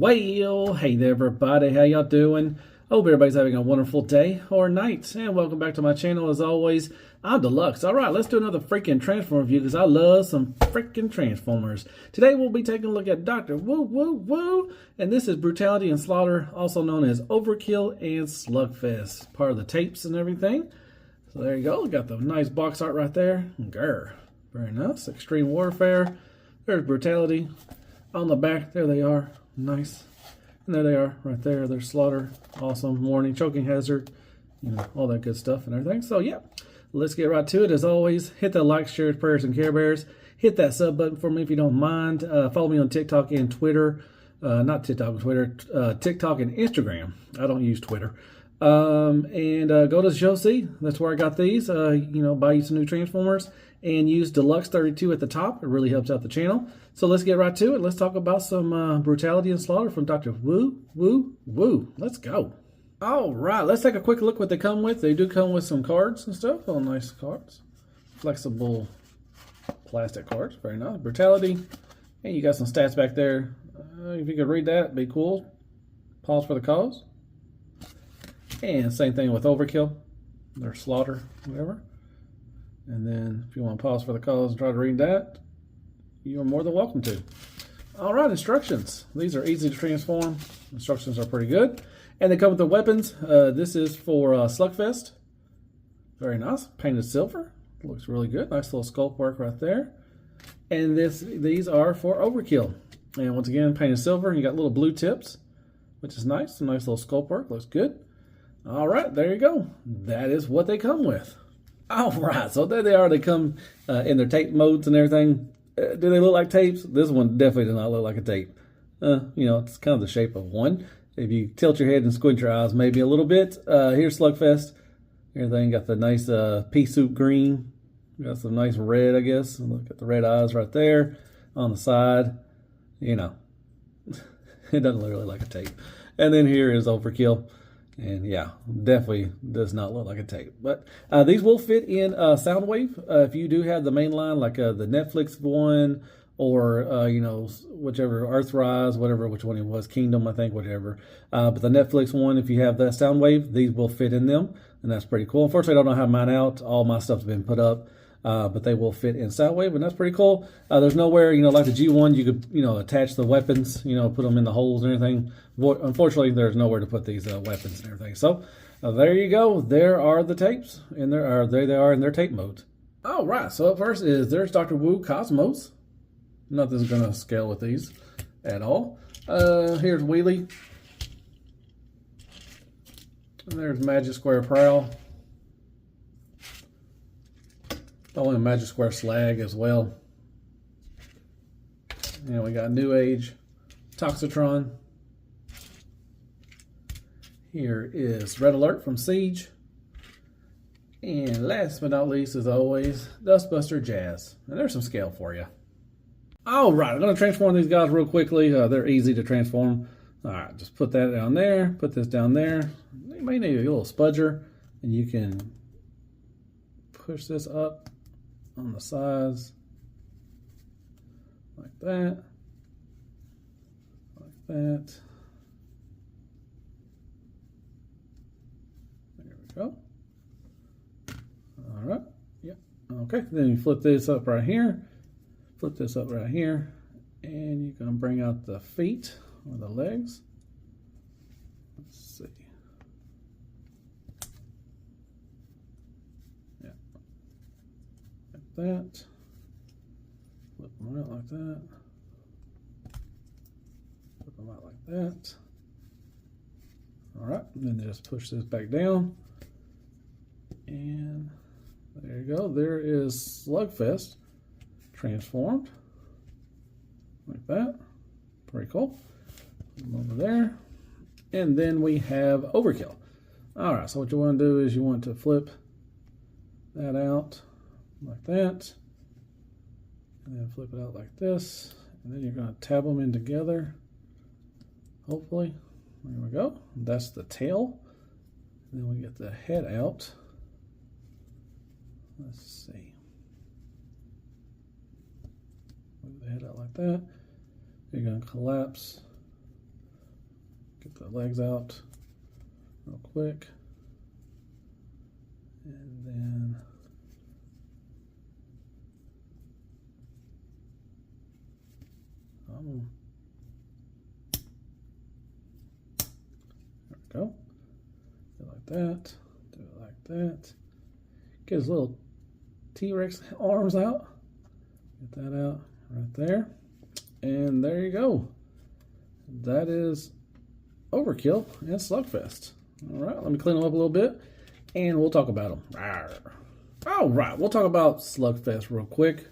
Well, hey there everybody, how y'all doing? Hope everybody's having a wonderful day or night, and welcome back to my channel. As always, I'm Deluxe. Alright, let's do another freaking Transformer review because I love some freaking Transformers. Today we'll be taking a look at Dr. Woo Woo Woo, and this is Brutality and Slaughter, also known as Overkill and Slugfest. Part of the tapes and everything. So there you go, got the nice box art right there. Grr, very nice. Extreme Warfare. There's Brutality. On the back, there they are. Nice. And there they are, right there. There's Slaughter. Awesome. Warning, choking hazard, all that good stuff and everything. So, yeah, let's get right to it. As always, hit that like, shares, prayers, and Care Bears. Hit that sub button for me if you don't mind. Follow me on TikTok and Twitter. Not TikTok, Twitter. TikTok and Instagram. I don't use Twitter. And go to Josie. That's where I got these. Buy you some new Transformers. And use Deluxe32 at the top. It really helps out the channel. So let's get right to it. Let's talk about some Brutality and Slaughter from Dr. Woo Woo Woo. Let's go. All right, let's take a quick look what they come with. They do come with some cards and stuff. Oh, nice cards. Flexible plastic cards. Very nice. Brutality. And you got some stats back there. If you could read that, it'd be cool. Pause for the cause. And same thing with Overkill. Or Slaughter, whatever. And then if you want to pause for the cause and try to read that, you are more than welcome to. All right, instructions. These are easy to transform. Instructions are pretty good. And they come with the weapons. This is for Slugfest. Very nice. Painted silver. Looks really good. Nice little sculpt work right there. And these are for Overkill. And once again, painted silver. You got little blue tips, which is nice. Some nice little sculpt work. Looks good. All right, there you go. That is what they come with. All right, so there they are. They come in their tape modes and everything. Do they look like tapes? This one definitely does not look like a tape. It's kind of the shape of one. If you tilt your head and squint your eyes maybe a little bit. Here's Slugfest. Everything got the nice pea soup green. Got some nice red, I guess. Look at the red eyes right there on the side. It doesn't look really like a tape. And then here is Overkill. And yeah, definitely does not look like a tape. But these will fit in Soundwave. If you do have the main line, like the Netflix one, or whichever, Earthrise, which one it was, Kingdom, I think, whatever. But the Netflix one, if you have that Soundwave, these will fit in them, and that's pretty cool. Unfortunately, I don't know how mine out. All my stuff's been put up. But they will fit in Soundwave, and that's pretty cool. There's nowhere, like the G1, you could, attach the weapons, put them in the holes and everything. Unfortunately, there's nowhere to put these weapons and everything. So there you go. There are the tapes, and there they are in their tape modes. All right. So up first there's Dr. Woo Cosmos. Nothing's gonna scale with these at all. Here's Wheelie. And there's Magic Square Prowl. Only Magic Square Slag as well. And we got New Age, Toxitron. Here is Red Alert from Siege. And last but not least, as always, Dustbuster Jazz. And there's some scale for you. All right, I'm going to transform these guys real quickly. They're easy to transform. All right, just put that down there. Put this down there. You may need a little spudger, and you can push this up on the sides like that, like that. There we go. All right. Yep. Okay. Then you flip this up right here. Flip this up right here, and you're gonna bring out the feet or the legs. Let's see. That, flip them out like that, flip them out like that. All right, and then just push this back down, and there you go. There is Slugfest transformed like that. Pretty cool. Put them over there, and then we have Overkill. All right, so what you want to do is you want to flip that out like that, and then flip it out like this, and then you're going to tab them in together, hopefully. There we go. That's the tail. And then we get the head out. Let's see. Move the head out like that. You're going to collapse the legs out real quick. And then there we go. Do it like that. Do it like that. Get his little T-Rex arms out. Get that out right there. And there you go. That is Overkill and Slugfest. All right, let me clean them up a little bit, and we'll talk about them. All right, we'll talk about Slugfest real quick.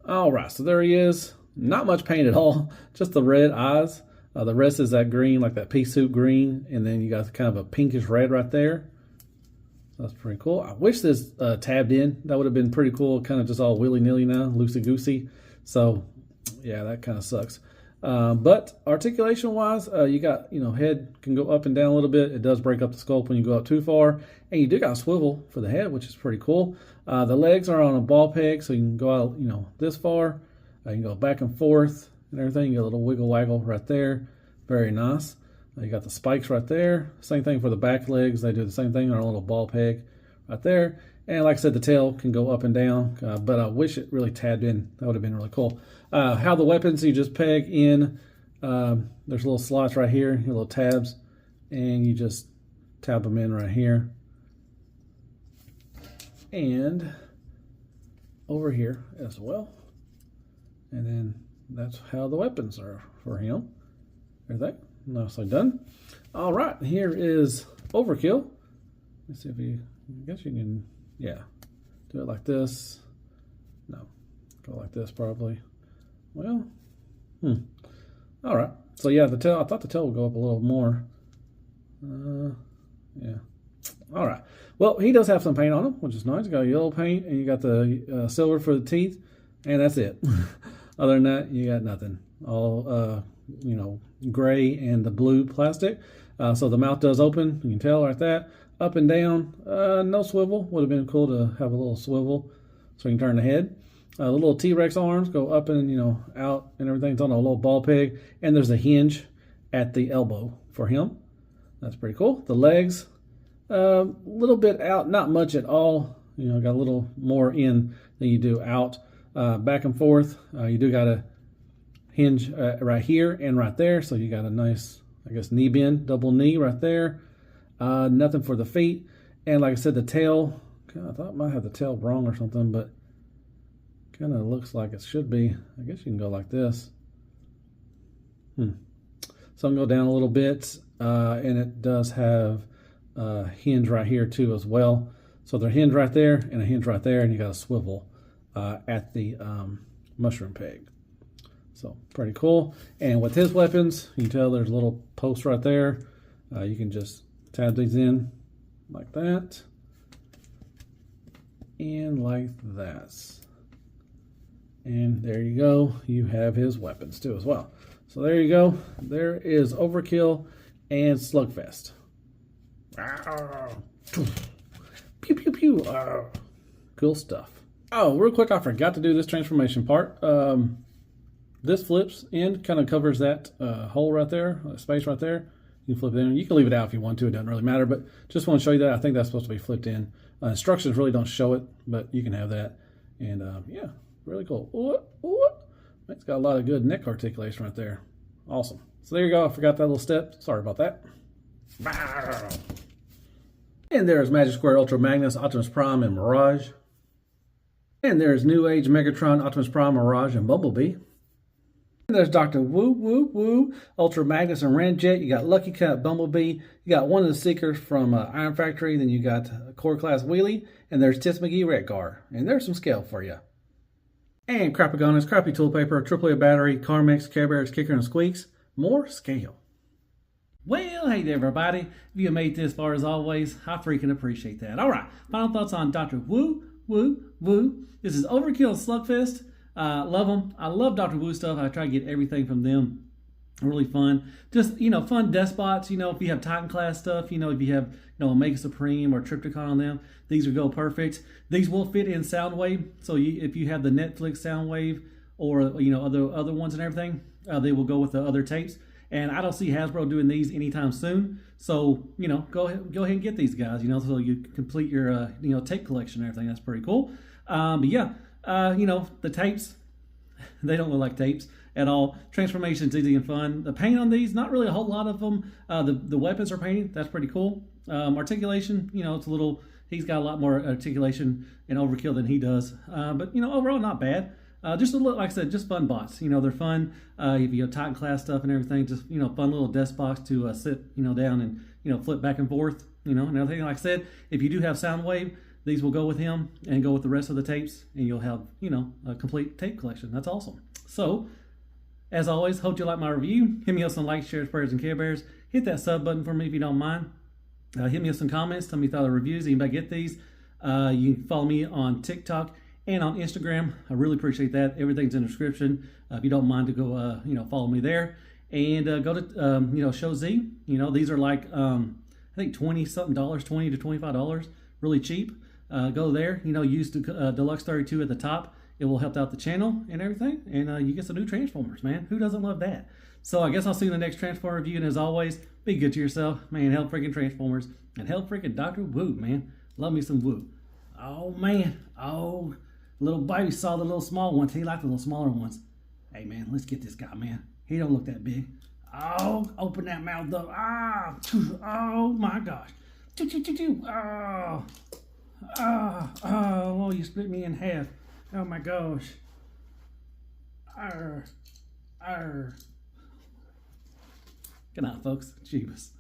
All right, so there he is. Not much paint at all, just the red eyes. The rest is that green, like that pea soup green, and then you got kind of a pinkish red right there. That's pretty cool. I wish this tabbed in. That would have been pretty cool. Kind of just all willy-nilly now, loosey-goosey. So, yeah, that kind of sucks. But articulation-wise, you got, head can go up and down a little bit. It does break up the sculpt when you go up too far. And you do got a swivel for the head, which is pretty cool. The legs are on a ball peg, so you can go out, this far. You can go back and forth and everything. You get a little wiggle-waggle right there. Very nice. You got the spikes right there. Same thing for the back legs. They do the same thing on a little ball peg right there. And like I said, the tail can go up and down, but I wish it really tabbed in. That would have been really cool. How the weapons, you just peg in. There's little slots right here, your little tabs, and you just tab them in right here. And over here as well. And then that's how the weapons are for him. Everything nicely done. All right, here is Overkill. Let's see if I guess you can, yeah, do it like this. No, go like this probably. Well, all right. So yeah, the tail, I thought the tail would go up a little more. Yeah. All right. Well, he does have some paint on him, which is nice. You got yellow paint, and you got the silver for the teeth, and that's it. Other than that, you got nothing. All, gray and the blue plastic. So the mouth does open. You can tell right there. Up and down. No swivel. Would have been cool to have a little swivel so you can turn the head. The little T-Rex arms go up and, out and everything's on a little ball peg. And there's a hinge at the elbow for him. That's pretty cool. The legs, a little bit out, not much at all. Got a little more in than you do out. Back and forth. You do got a hinge right here and right there. So you got a nice, knee bend, double knee right there. Nothing for the feet. And like I said, the tail, I thought I might have the tail wrong or something, but kind of looks like it should be. I guess you can go like this. So I can go down a little bit, and it does have a hinge right here too as well. So there's a hinge right there and a hinge right there, and you got a swivel at the mushroom peg. So pretty cool. And with his weapons, you can tell there's a little post right there. You can just tab these in like that and like that. And there you go. You have his weapons too as well. So there you go. There is Overkill and Slugfest. Pew, pew, pew. Cool stuff. Oh, real quick, I forgot to do this transformation part. This flips in, kind of covers that hole right there, space right there. You can flip it in. You can leave it out if you want to. It doesn't really matter, but just want to show you that. I think that's supposed to be flipped in. Instructions really don't show it, but you can have that. And yeah, really cool. It's got a lot of good neck articulation right there. Awesome. So there you go. I forgot that little step. Sorry about that. And there's Magic Square, Ultra Magnus, Optimus Prime, and Mirage. And there's New Age, Megatron, Optimus Prime, Mirage, and Bumblebee. And there's Dr. Woo, Ultra Magnus and Ramjet. You got Lucky Cat, Bumblebee. You got one of the Seekers from Iron Factory. Then you got Core Class Wheelie. And there's Tis McGee Redgar. And there's some scale for you. And Crapagonis, Crappy Tool Paper, AAA Battery, Carmex, Care Bears, Kicker, and Squeaks. More scale. Well, hey there, everybody. If you made this far, as always, I freaking appreciate that. All right, final thoughts on Dr. Woo. This is Overkill Slugfest. Love them. I love Dr. Woo stuff. I try to get everything from them. Really fun. Just, fun despots. If you have Titan class stuff, if you have, Omega Supreme or Tripticon on them, these will go perfect. These will fit in Soundwave. So if you have the Netflix Soundwave or, other ones and everything, they will go with the other tapes. and I don't see Hasbro doing these anytime soon. So, you know, go ahead and get these guys, you know, so you complete your, you know, tape collection and everything. That's pretty cool. But yeah, you know, the tapes, they don't look like tapes at all. Transformation's easy and fun. The paint on these, not really a whole lot of them. The weapons are painted. That's pretty cool. Articulation, you know, it's a little, he's got a lot more articulation in Overkill than he does. But, you know, overall, not bad. Just a little, like I said, just fun bots. You know, they're fun. If you have Titan class stuff and everything, just, you know, fun little desk box to sit, you know, down and, you know, flip back and forth, you know, and everything. Like I said, if you do have Soundwave, these will go with him and go with the rest of the tapes, and you'll have, you know, a complete tape collection. That's awesome. So, as always, hope you like my review. Hit me up some likes, shares, prayers, and Care Bears. Hit that sub button for me if you don't mind. Hit me up some comments. Tell me thought of the reviews. Anybody get these? You can follow me on TikTok and on Instagram. I really appreciate that. Everything's in the description. If you don't mind to go, you know, follow me there. And go to, you know, Show Z. You know, these are like, I think $20-something, $20 to $25. Really cheap. Go there. You know, use Deluxe 32 at the top. It will help out the channel and everything. And you get some new Transformers, man. Who doesn't love that? So I guess I'll see you in the next Transformer review. And as always, be good to yourself. Man, help freaking Transformers. And help freaking Dr. Wu, man. Love me some Wu. Oh, man. Oh, little baby saw the little small ones. He liked the little smaller ones. Hey, man, let's get this guy, man. He don't look that big. Oh, open that mouth up. Ah, oh, my gosh. Oh, oh, you split me in half. Oh, my gosh. Arr, arr. Good night, folks. Jeebus.